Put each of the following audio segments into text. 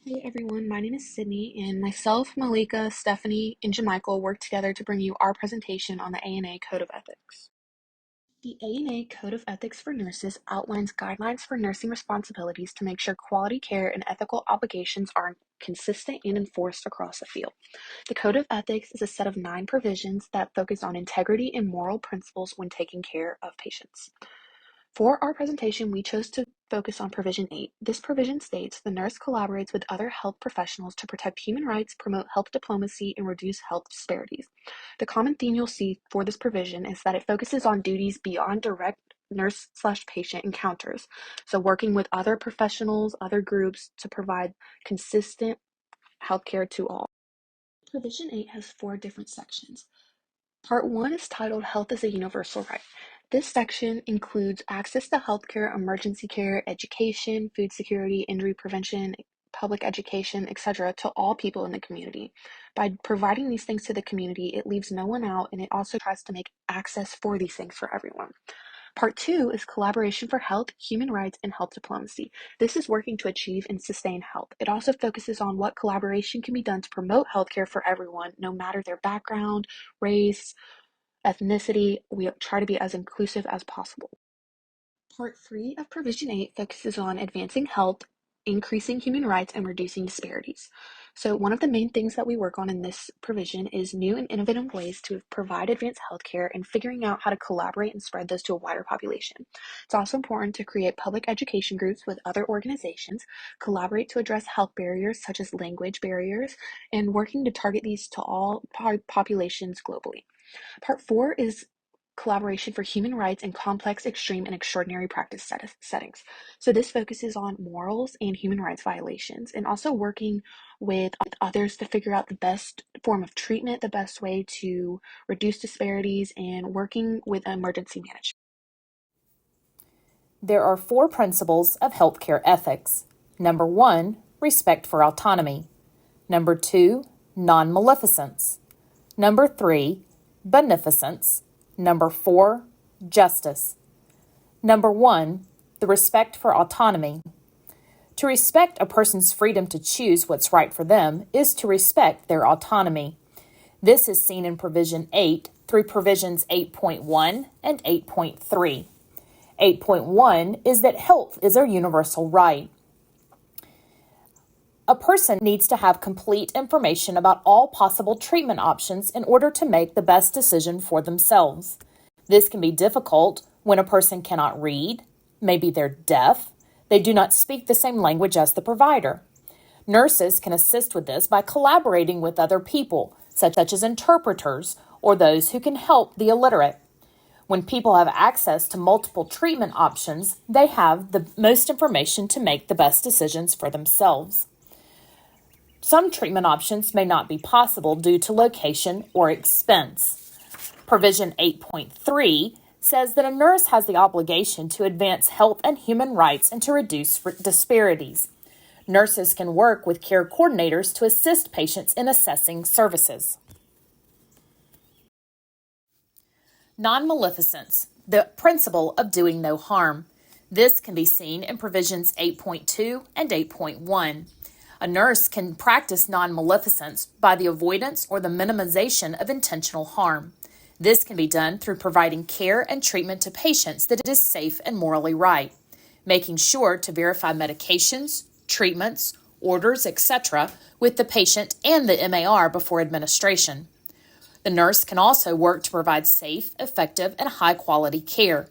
Hey everyone, my name is Sydney, and myself, Malika, Stephanie, and Jamichael work together to bring you our presentation on the ANA Code of Ethics. The ANA Code of Ethics for Nurses outlines guidelines for nursing responsibilities to make sure quality care and ethical obligations are consistent and enforced across the field. The Code of Ethics is a set of 9 provisions that focus on integrity and moral principles when taking care of patients. For our presentation, we chose to focus on Provision 8. This provision states the nurse collaborates with other health professionals to protect human rights, promote health diplomacy, and reduce health disparities. The common theme you'll see for this provision is that it focuses on duties beyond direct nurse/patient encounters. So working with other professionals, other groups to provide consistent healthcare to all. Provision 8 has 4 different sections. Part 1 is titled Health is a Universal Right. This section includes access to healthcare, emergency care, education, food security, injury prevention, public education, etc. to all people in the community. By providing these things to the community, it leaves no one out, and it also tries to make access for these things for everyone. Part 2 is Collaboration for Health, Human Rights, and Health Diplomacy. This is working to achieve and sustain health. It also focuses on what collaboration can be done to promote healthcare for everyone, no matter their background, race, ethnicity. We try to be as inclusive as possible. Part 3 of Provision 8 focuses on advancing health, increasing human rights, and reducing disparities. So one of the main things that we work on in this provision is new and innovative ways to provide advanced healthcare and figuring out how to collaborate and spread those to a wider population. It's also important to create public education groups with other organizations, collaborate to address health barriers such as language barriers, and working to target these to all populations globally. Part 4 is collaboration for human rights in complex, extreme, and extraordinary practice settings. So this focuses on morals and human rights violations, and also working with others to figure out the best form of treatment, the best way to reduce disparities, and working with emergency management. There are 4 principles of healthcare ethics. Number 1, respect for autonomy. Number 2, non-maleficence. Number 3, beneficence. Number 4, justice. Number 1, the respect for autonomy. To respect a person's freedom to choose what's right for them is to respect their autonomy. This is seen in Provision 8 through Provisions 8.1 and 8.3. 8.1 is that health is a universal right. A person needs to have complete information about all possible treatment options in order to make the best decision for themselves. This can be difficult when a person cannot read, maybe they're deaf, they do not speak the same language as the provider. Nurses can assist with this by collaborating with other people, such as interpreters or those who can help the illiterate. When people have access to multiple treatment options, they have the most information to make the best decisions for themselves. Some treatment options may not be possible due to location or expense. Provision 8.3 says that a nurse has the obligation to advance health and human rights and to reduce disparities. Nurses can work with care coordinators to assist patients in assessing services. Non-maleficence, the principle of doing no harm. This can be seen in Provisions 8.2 and 8.1. A nurse can practice non-maleficence by the avoidance or the minimization of intentional harm. This can be done through providing care and treatment to patients that is safe and morally right, making sure to verify medications, treatments, orders, etc. with the patient and the MAR before administration. The nurse can also work to provide safe, effective, and high-quality care.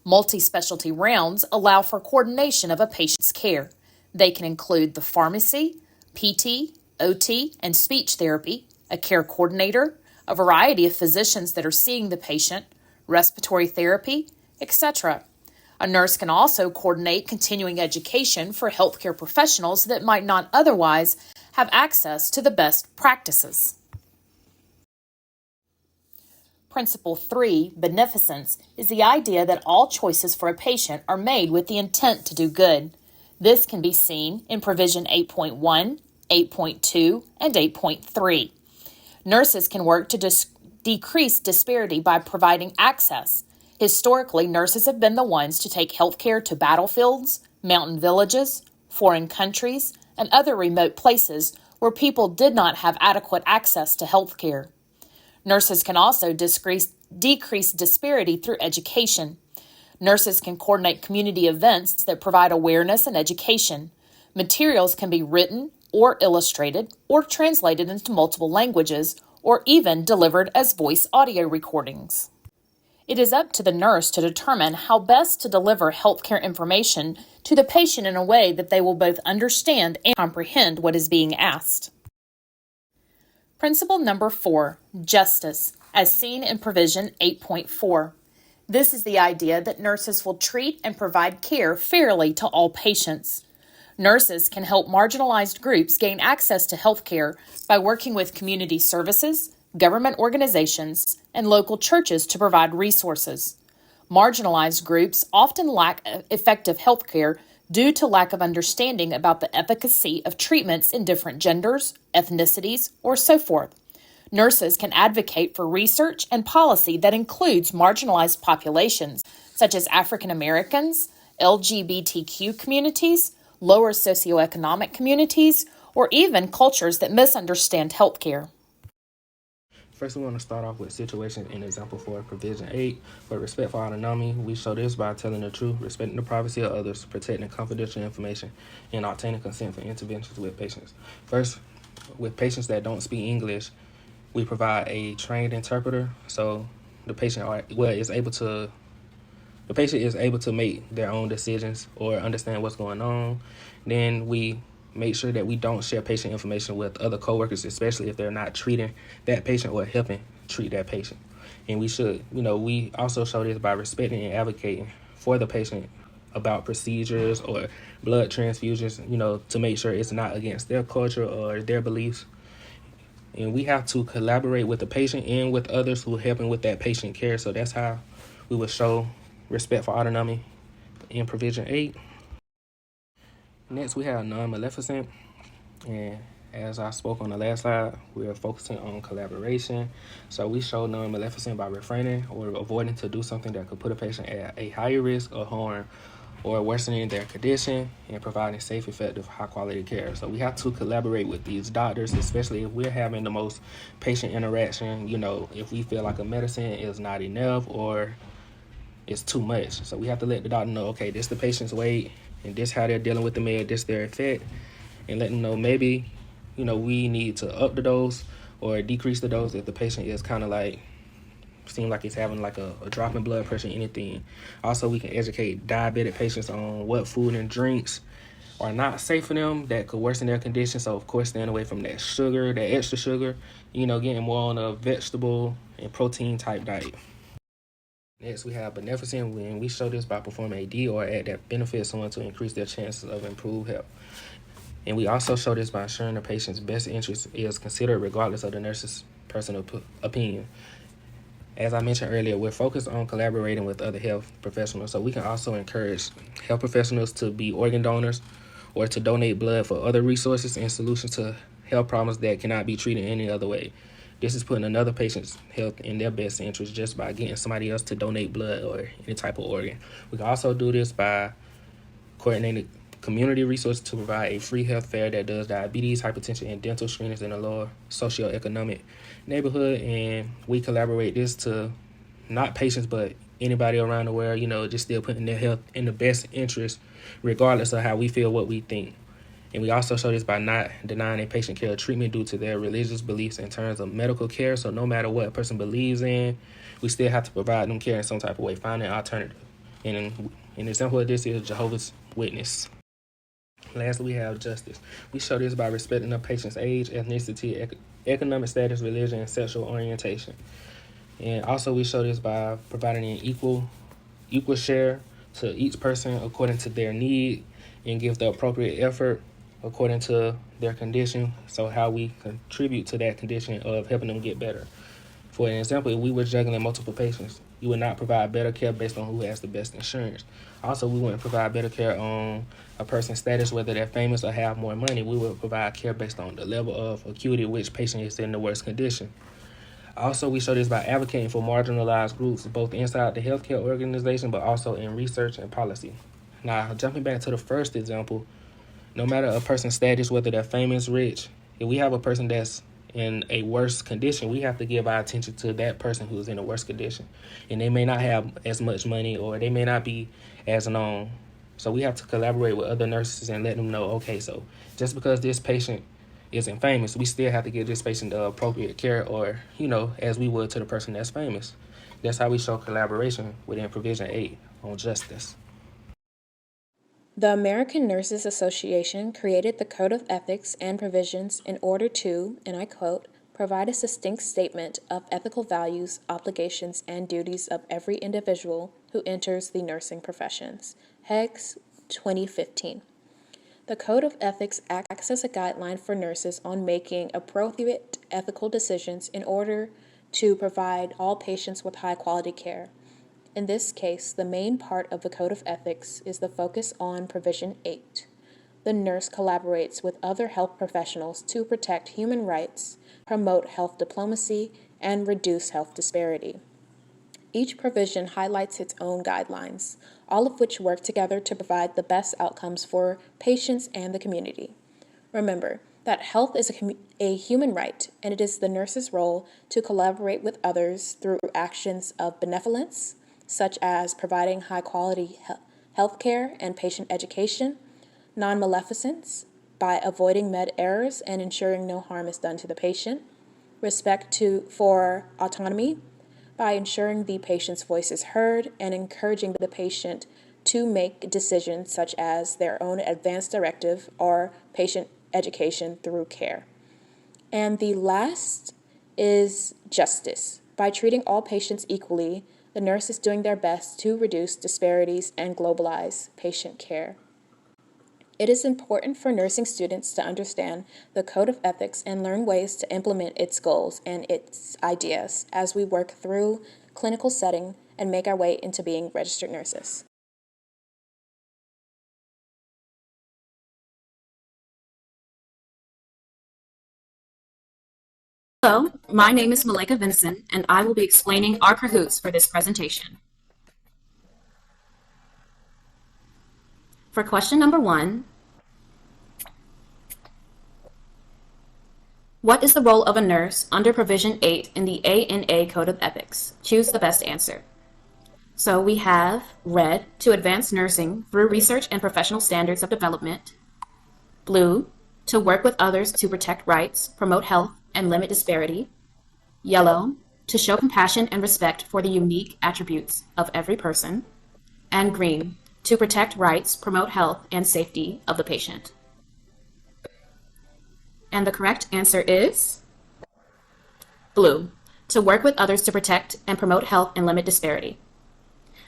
Multi-specialty rounds allow for coordination of a patient's care. They can include the pharmacy, PT, OT, and speech therapy, a care coordinator, a variety of physicians that are seeing the patient, respiratory therapy, etc. A nurse can also coordinate continuing education for healthcare professionals that might not otherwise have access to the best practices. Principle 3, beneficence, is the idea that all choices for a patient are made with the intent to do good. This can be seen in Provision 8.1, 8.2, and 8.3. Nurses can work to decrease disparity by providing access. Historically, nurses have been the ones to take healthcare to battlefields, mountain villages, foreign countries, and other remote places where people did not have adequate access to health care. Nurses can also decrease disparity through education. Nurses can coordinate community events that provide awareness and education. Materials can be written or illustrated or translated into multiple languages or even delivered as voice audio recordings. It is up to the nurse to determine how best to deliver healthcare information to the patient in a way that they will both understand and comprehend what is being asked. Principle number 4, justice, as seen in Provision 8.4. This is the idea that nurses will treat and provide care fairly to all patients. Nurses can help marginalized groups gain access to health care by working with community services, government organizations, and local churches to provide resources. Marginalized groups often lack effective health care due to lack of understanding about the efficacy of treatments in different genders, ethnicities, or so forth. Nurses can advocate for research and policy that includes marginalized populations, such as African Americans, LGBTQ communities, lower socioeconomic communities, or even cultures that misunderstand healthcare. First, we want to start off with situation and example for Provision 8. For respect for autonomy, we show this by telling the truth, respecting the privacy of others, protecting confidential information, and obtaining consent for interventions with patients. First, with patients that don't speak English, we provide a trained interpreter, so the patient is able to make their own decisions or understand what's going on. Then we make sure that we don't share patient information with other coworkers, especially if they're not treating that patient or helping treat that patient. And we should, we also show this by respecting and advocating for the patient about procedures or blood transfusions, to make sure it's not against their culture or their beliefs. And we have to collaborate with the patient and with others who are helping with that patient care. So that's how we will show respect for autonomy in Provision 8. Next, we have non-maleficent. And as I spoke on the last slide, we are focusing on collaboration. So we show non-maleficent by refraining or avoiding to do something that could put a patient at a higher risk of harm or worsening their condition, and providing safe, effective, high-quality care. So we have to collaborate with these doctors, especially if we're having the most patient interaction, if we feel like a medicine is not enough or it's too much. So we have to let the doctor know, okay, this the patient's weight, and this how they're dealing with the med, this their effect, and let them know maybe, we need to up the dose or decrease the dose if the patient is kind of like, seem like it's having like a drop in blood pressure, anything. Also, we can educate diabetic patients on what food and drinks are not safe for them that could worsen their condition. So, of course, staying away from that sugar, that extra sugar, getting more on a vegetable and protein type diet. Next, we have beneficent, when we show this by performing a deed or act that benefits someone to increase their chances of improved health. And we also show this by ensuring the patient's best interest is considered regardless of the nurse's personal opinion. As I mentioned earlier, we're focused on collaborating with other health professionals, so we can also encourage health professionals to be organ donors or to donate blood for other resources and solutions to health problems that cannot be treated any other way. This is putting another patient's health in their best interest just by getting somebody else to donate blood or any type of organ. We can also do this by coordinating community resources to provide a free health fair that does diabetes, hypertension, and dental screenings in a lower socioeconomic neighborhood. And we collaborate this to not patients, but anybody around the world, just still putting their health in the best interest, regardless of how we feel, what we think. And we also show this by not denying a patient care or treatment due to their religious beliefs in terms of medical care. So no matter what a person believes in, we still have to provide them care in some type of way, find an alternative. And an example of this is Jehovah's Witness. Lastly, we have justice. We show this by respecting the patient's age, ethnicity, economic status, religion, and sexual orientation. And also we show this by providing an equal share to each person according to their need and give the appropriate effort according to their condition. So how we contribute to that condition of helping them get better. For an example, if we were juggling multiple patients, you would not provide better care based on who has the best insurance. Also, we wouldn't provide better care on a person's status, whether they're famous or have more money. We would provide care based on the level of acuity which patient is in the worst condition. Also, we show this by advocating for marginalized groups, both inside the healthcare organization, but also in research and policy. Now, jumping back to the first example, no matter a person's status, whether they're famous, rich, if we have a person that's in a worse condition, we have to give our attention to that person who's in a worse condition. And they may not have as much money, or they may not be as known. So we have to collaborate with other nurses and let them know, okay, so just because this patient isn't famous, we still have to give this patient the appropriate care, or, as we would to the person that's famous. That's how we show collaboration within Provision 8 on justice. The American Nurses Association created the Code of Ethics and Provisions in order to, and I quote, provide a succinct statement of ethical values, obligations, and duties of every individual who enters the nursing professions. Heggs, 2015. The Code of Ethics acts as a guideline for nurses on making appropriate ethical decisions in order to provide all patients with high-quality care. In this case, the main part of the Code of Ethics is the focus on Provision 8. The nurse collaborates with other health professionals to protect human rights, promote health diplomacy, and reduce health disparity. Each provision highlights its own guidelines, all of which work together to provide the best outcomes for patients and the community. Remember that health is a human right, and it is the nurse's role to collaborate with others through actions of benevolence, such as providing high-quality health care and patient education, non-maleficence by avoiding med errors and ensuring no harm is done to the patient, respect for autonomy by ensuring the patient's voice is heard and encouraging the patient to make decisions such as their own advance directive or patient education through care. And the last is justice. By treating all patients equally, the nurse is doing their best to reduce disparities and globalize patient care. It is important for nursing students to understand the Code of Ethics and learn ways to implement its goals and its ideas as we work through clinical setting and make our way into being registered nurses. Hello, my name is Malika Vincent, and I will be explaining our Cahoots for this presentation. For question number 1, what is the role of a nurse under Provision 8 in the ANA Code of Ethics? Choose the best answer. So we have red, to advance nursing through research and professional standards of development. Blue, to work with others to protect rights, promote health, and limit disparity. Yellow, to show compassion and respect for the unique attributes of every person. And green, to protect rights, promote health, and safety of the patient. And the correct answer is blue, to work with others to protect and promote health and limit disparity.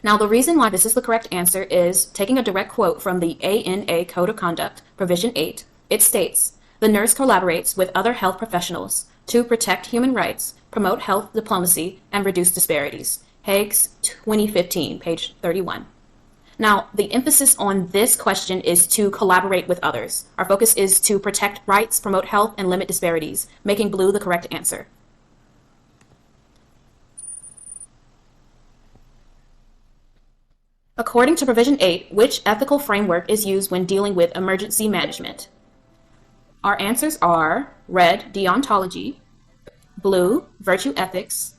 Now, the reason why this is the correct answer is taking a direct quote from the ANA Code of Conduct, Provision 8. It states, the nurse collaborates with other health professionals to protect human rights, promote health diplomacy, and reduce disparities. Heggs, 2015, page 31. Now, the emphasis on this question is to collaborate with others. Our focus is to protect rights, promote health, and limit disparities, making blue the correct answer. According to Provision 8, which ethical framework is used when dealing with emergency management? Our answers are red, deontology, blue, virtue ethics,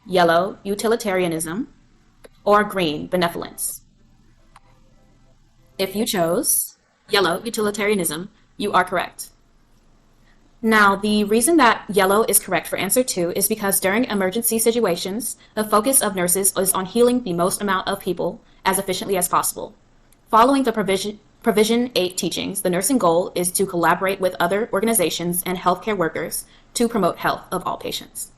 yellow, utilitarianism, or green, benevolence. If you chose yellow, utilitarianism, you are correct. Now, the reason that yellow is correct for answer 2 is because during emergency situations, the focus of nurses is on healing the most amount of people as efficiently as possible. Following the Provision 8 teachings, the nursing goal is to collaborate with other organizations and healthcare workers to promote health of all patients.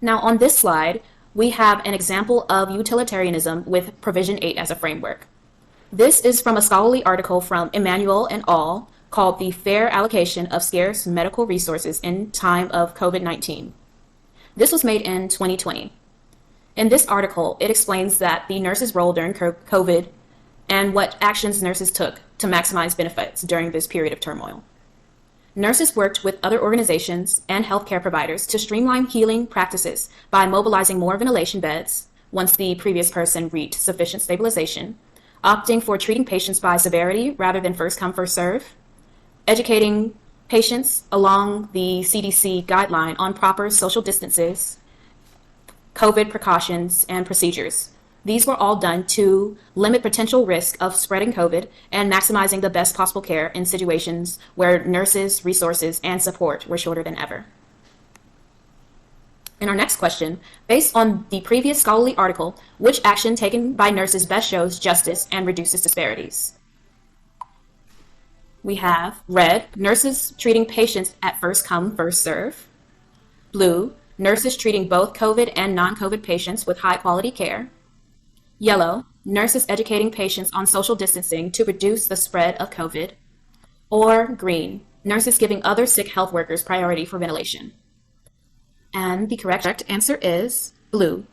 Now, on this slide, we have an example of utilitarianism with Provision 8 as a framework. This is from a scholarly article from Emanuel et al. Called The Fair Allocation of Scarce Medical Resources in Time of COVID-19. This was made in 2020. In this article, it explains that the nurse's role during COVID and what actions nurses took to maximize benefits during this period of turmoil. Nurses worked with other organizations and healthcare providers to streamline healing practices by mobilizing more ventilation beds, once the previous person reached sufficient stabilization, opting for treating patients by severity rather than first come, first serve, educating patients along the CDC guideline on proper social distances, COVID precautions, and procedures. These were all done to limit potential risk of spreading COVID and maximizing the best possible care in situations where nurses, resources, and support were shorter than ever. In our next question, based on the previous scholarly article, which action taken by nurses best shows justice and reduces disparities? We have red, nurses treating patients at first come, first serve. Blue, nurses treating both COVID and non-COVID patients with high quality care. Yellow, nurses educating patients on social distancing to reduce the spread of COVID. Or green, nurses giving other sick health workers priority for ventilation. And the correct answer is blue.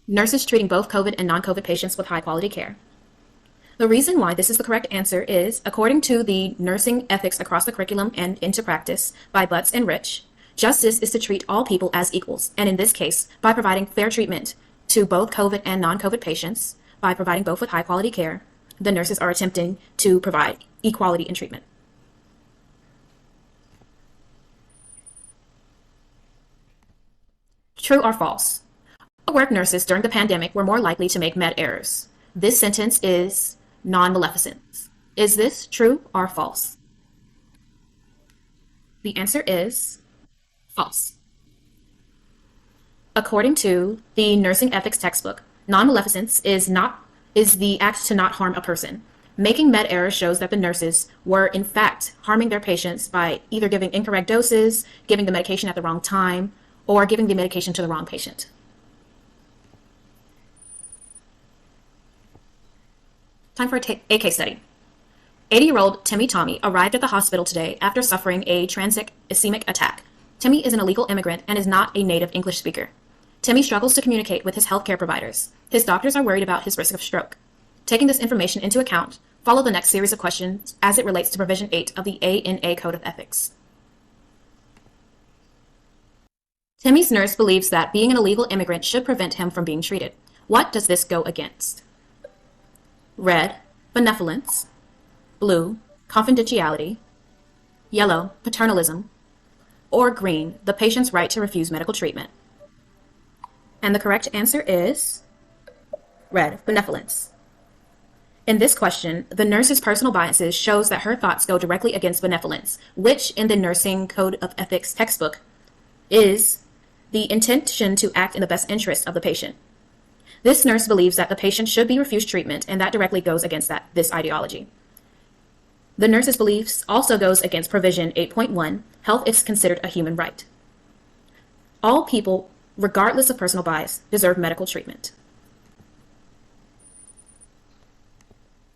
Nurses treating both COVID and non-COVID patients with high quality care. The reason why this is the correct answer is, according to the Nursing Ethics Across the Curriculum and into Practice by Butts and Rich, justice is to treat all people as equals, and in this case, by providing fair treatment to both COVID and non-COVID patients, by providing both with high quality care, the nurses are attempting to provide equality in treatment. True or false? Work nurses during the pandemic were more likely to make med errors. This sentence is non-maleficence. Is this true or false? The answer is false. According to the nursing ethics textbook, non-maleficence is the act to not harm a person. Making med errors shows that the nurses were in fact harming their patients by either giving incorrect doses, giving the medication at the wrong time, or giving the medication to the wrong patient. Time for a case study. 80-year-old Timmy Tommy arrived at the hospital today after suffering a transient ischemic attack. Timmy is an illegal immigrant and is not a native English speaker. Timmy struggles to communicate with his healthcare providers. His doctors are worried about his risk of stroke. Taking this information into account, follow the next series of questions as it relates to Provision 8 of the ANA Code of Ethics. Timmy's nurse believes that being an illegal immigrant should prevent him from being treated. What does this go against? Red, benevolence. Blue, confidentiality. Yellow, paternalism. Or green, the patient's right to refuse medical treatment. And the correct answer is red, benevolence. In this question, the nurse's personal biases shows that her thoughts go directly against benevolence, which in the Nursing Code of Ethics textbook is the intention to act in the best interest of the patient. This nurse believes that the patient should be refused treatment, and that directly goes against this ideology. The nurse's beliefs also goes against Provision 8.1, health is considered a human right. All people, regardless of personal bias, deserve medical treatment.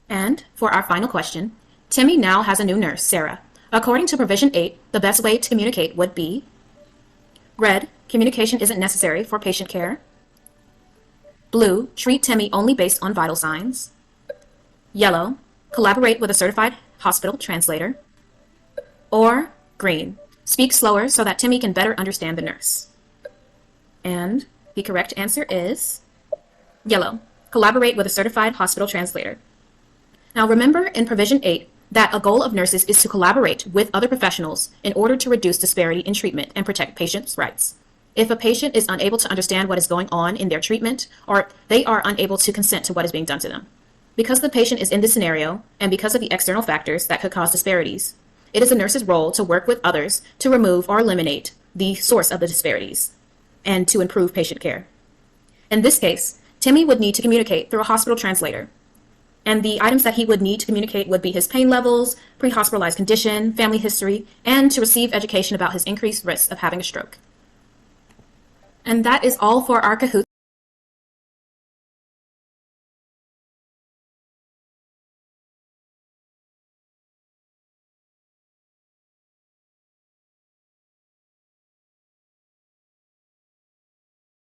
And for our final question, Timmy now has a new nurse, Sarah. According to Provision 8, the best way to communicate would be red, communication isn't necessary for patient care. Blue, treat Timmy only based on vital signs. Yellow, collaborate with a certified hospital translator. Or green, speak slower so that Timmy can better understand the nurse. And the correct answer is yellow, collaborate with a certified hospital translator. Now remember in Provision 8 that a goal of nurses is to collaborate with other professionals in order to reduce disparity in treatment and protect patients' rights. If a patient is unable to understand what is going on in their treatment, or they are unable to consent to what is being done to them, because the patient is in this scenario, and because of the external factors that could cause disparities, it is a nurse's role to work with others to remove or eliminate the source of the disparities and to improve patient care. In this case, Timmy would need to communicate through a hospital translator, and the items that he would need to communicate would be his pain levels, pre-hospitalized condition, family history, and to receive education about his increased risk of having a stroke. And that is all for our Kahoot!